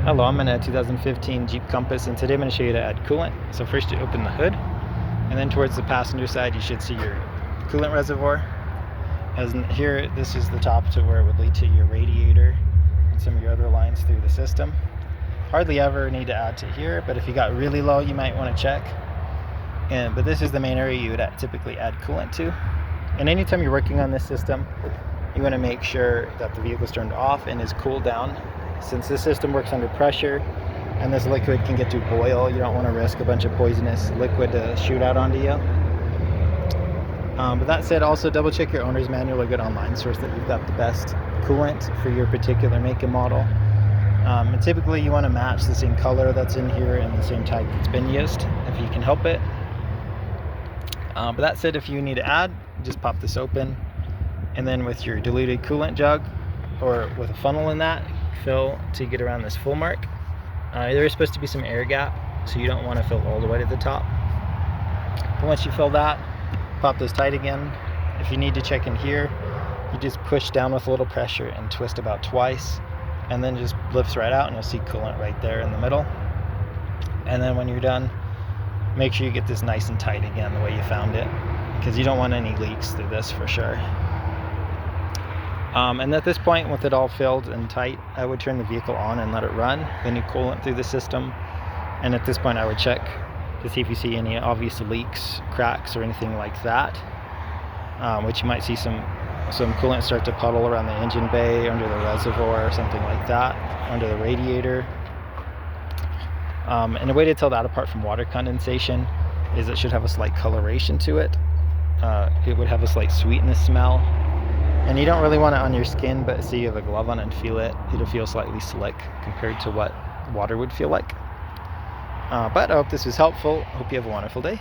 Hello, I'm in a 2015 Jeep Compass, and today I'm going to show you how to add coolant. So first you open the hood, and then towards the passenger side you should see your coolant reservoir. As in here, this is the top to where it would lead to your radiator and some of your other lines through the system. Hardly ever need to add to here, but if you got really low you might want to check. But this is the main area you would typically add coolant to. And anytime you're working on this system, you want to make sure that the vehicle is turned off and is cooled down. Since this system works under pressure and this liquid can get to boil, you don't want to risk a bunch of poisonous liquid to shoot out onto you. But that said, also double check your owner's manual or good online source that you've got the best coolant for your particular make and model. And typically you want to match the same color that's in here and the same type that's been used if you can help it. But that said, if you need to add, just pop this open, and then with your diluted coolant jug or with a funnel in that, fill to get around this full mark. There is supposed to be some air gap, so you don't want to fill all the way to the top. But once you fill that, pop this tight again. If you need to check in here, you just push down with a little pressure and twist about twice, and then just lifts right out and you'll see coolant right there in the middle. And then when you're done, make sure you get this nice and tight again the way you found it, because you don't want any leaks through this for sure. And at this point, with it all filled and tight, I would turn the vehicle on and let it run the new coolant through the system. And at this point I would check to see if you see any obvious leaks, cracks, or anything like that, which you might see some coolant start to puddle around the engine bay, under the reservoir, or something like that, under the radiator. And a way to tell that apart from water condensation is it should have a slight coloration to it. It would have a slight sweetness smell. And you don't really want it on your skin, but say you have a glove on and feel it, it'll feel slightly slick compared to what water would feel like. But I hope this was helpful. Hope you have a wonderful day.